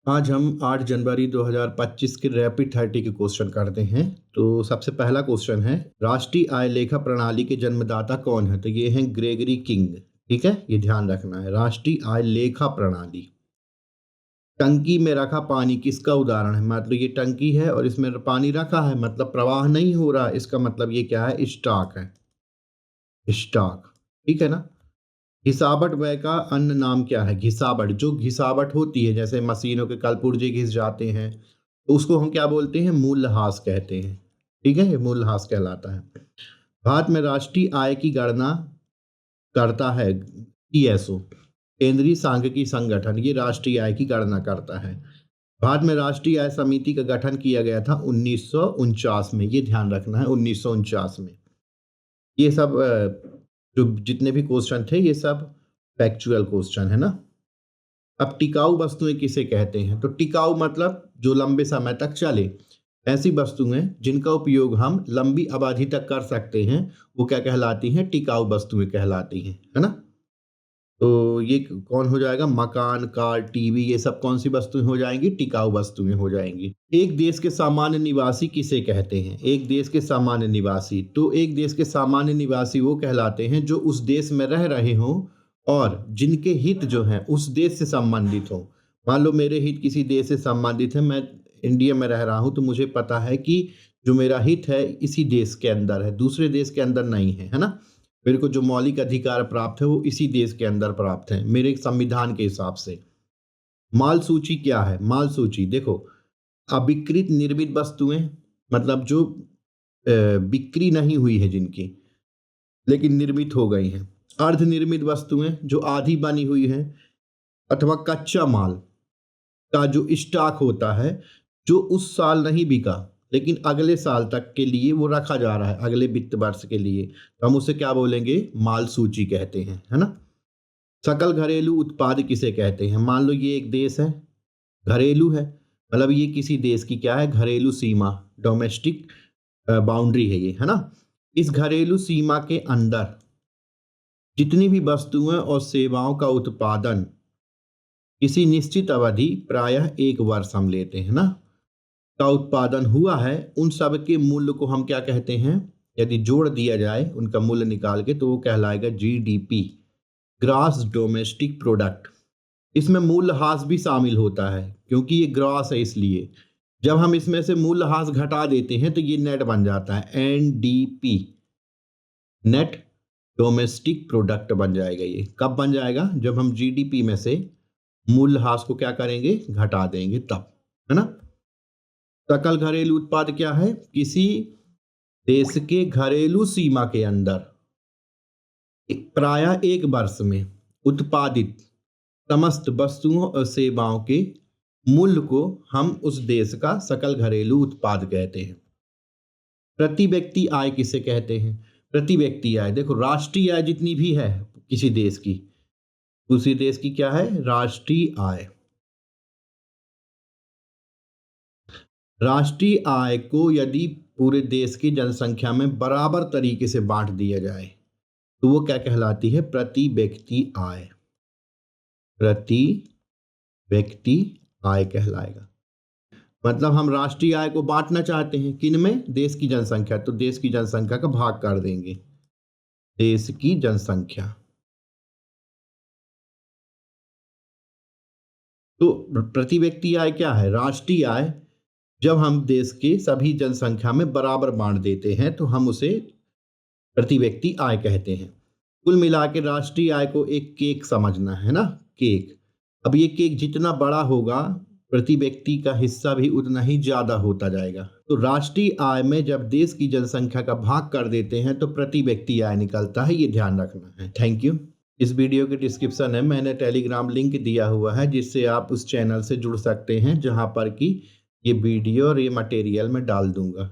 आज हम 8 जनवरी 2025 के रैपिड 30 के क्वेश्चन करते हैं। तो सबसे पहला क्वेश्चन है, राष्ट्रीय आय लेखा प्रणाली के जन्मदाता कौन है? तो ये हैं ग्रेगरी किंग। ठीक है, ये ध्यान रखना है। राष्ट्रीय आय लेखा प्रणाली। टंकी में रखा पानी किसका उदाहरण है? मतलब ये टंकी है और इसमें पानी रखा है, मतलब प्रवाह नहीं हो रहा, इसका मतलब ये क्या है? स्टॉक है, स्टॉक। ठीक है ना। घिसावट व्यय का अन्य नाम क्या है? घिसावट, जो घिसावट होती है, जैसे मशीनों के कलपुर्जे घिस जाते हैं, तो उसको हम क्या बोलते हैं? मूल्यह्रास कहते हैं। ठीक है, ये मूल्यह्रास कहलाता है। भारत में राष्ट्रीय आय की गणना करता है टीएसओ, केंद्रीय सांख्यिकी संगठन, ये राष्ट्रीय आय की गणना करता है। भारत में राष्ट्रीय आय समिति का गठन किया गया था 1949 में, ये ध्यान रखना है, 1949 में। ये सब जो जितने भी क्वेश्चन थे, ये सब फैक्चुअल क्वेश्चन है ना। अब टिकाऊ वस्तुएं किसे कहते हैं? तो टिकाऊ मतलब जो लंबे समय तक चले, ऐसी वस्तुएं जिनका उपयोग हम लंबी अवधि तक कर सकते हैं, वो क्या कहलाती हैं? टिकाऊ वस्तुएं कहलाती हैं, है ना। तो ये कौन हो जाएगा? मकान, कार, टीवी, ये सब कौन सी वस्तुएं हो जाएंगी? टिकाऊ वस्तुएं हो जाएंगी। एक देश के सामान्य निवासी किसे कहते हैं? एक देश के सामान्य निवासी, तो एक देश के सामान्य निवासी वो कहलाते हैं जो उस देश में रह रहे हों और जिनके हित जो हैं उस देश से संबंधित हो। मान लो मेरे हित किसी देश से संबंधित है, मैं इंडिया में रह रहा हूं, तो मुझे पता है कि जो मेरा हित है इसी देश के अंदर है, दूसरे देश के अंदर नहीं है, है ना। मेरे को जो मौलिक अधिकार प्राप्त है वो इसी देश के अंदर प्राप्त है, मेरे संविधान के हिसाब से। माल सूची क्या है? माल सूची देखो, अविकृत निर्मित वस्तुएं, मतलब जो बिक्री नहीं हुई है जिनकी, लेकिन निर्मित हो गई हैं। अर्ध निर्मित वस्तुएं, जो आधी बनी हुई हैं, अथवा कच्चा माल का जो स्टॉक होता है, जो उस साल नहीं बिका लेकिन अगले साल तक के लिए वो रखा जा रहा है, अगले वित्त वर्ष के लिए, तो हम उसे क्या बोलेंगे? माल सूची कहते हैं, है ना। सकल घरेलू उत्पाद किसे कहते हैं? मान लो ये एक देश है, घरेलू है, मतलब ये किसी देश की क्या है? घरेलू सीमा, डोमेस्टिक बाउंड्री है ये, है ना। इस घरेलू सीमा के अंदर जितनी भी वस्तुएं और सेवाओं का उत्पादन किसी निश्चित अवधि, प्रायः 1 वर्ष हम लेते हैं ना, का उत्पादन हुआ है, उन सब के मूल्य को हम क्या कहते हैं? यदि जोड़ दिया जाए उनका मूल्य निकाल के, तो वो कहलाएगा जीडीपी, ग्रॉस डोमेस्टिक प्रोडक्ट। इसमें मूल्यह्रास भी शामिल होता है, क्योंकि ये ग्रॉस है, इसलिए जब हम इसमें से मूल्यह्रास घटा देते हैं तो ये नेट बन जाता है, एनडीपी, नेट डोमेस्टिक प्रोडक्ट बन जाएगा। ये कब बन जाएगा? जब हम जीडीपी में से मूल्यह्रास को क्या करेंगे? घटा देंगे तब, है ना। सकल घरेलू उत्पाद क्या है? किसी देश के घरेलू सीमा के अंदर प्रायः 1 वर्ष में उत्पादित समस्त वस्तुओं और सेवाओं के मूल्य को हम उस देश का सकल घरेलू उत्पाद कहते हैं। प्रति व्यक्ति आय किसे कहते हैं? प्रति व्यक्ति आय, देखो राष्ट्रीय आय जितनी भी है किसी देश की, उसी देश की क्या है? राष्ट्रीय आय। राष्ट्रीय आय को यदि पूरे देश की जनसंख्या में बराबर तरीके से बांट दिया जाए तो वो क्या कहलाती है? प्रति व्यक्ति आय। प्रति व्यक्ति आय कहलाएगा। मतलब हम राष्ट्रीय आय को बांटना चाहते हैं किन में? देश की जनसंख्या, तो देश की जनसंख्या का भाग कर देंगे, देश की जनसंख्या। तो प्रति व्यक्ति आय क्या है? राष्ट्रीय आय। जब हम देश के सभी जनसंख्या में बराबर बांट देते हैं तो हम उसे प्रति व्यक्ति आय कहते हैं। कुल मिला के राष्ट्रीय आय को एक केक समझना है ना, केक। अब ये केक जितना बड़ा होगा, प्रति व्यक्ति का हिस्सा भी उतना ही ज्यादा होता जाएगा। तो राष्ट्रीय आय में जब देश की जनसंख्या का भाग कर देते हैं तो प्रति व्यक्ति आय निकलता है, ये ध्यान रखना है। Thank you. इस वीडियो के डिस्क्रिप्शन में मैंने टेलीग्राम लिंक दिया हुआ है, जिससे आप उस चैनल से जुड़ सकते हैं, जहां पर कि ये वीडियो और ये मटेरियल मैं डाल दूंगा।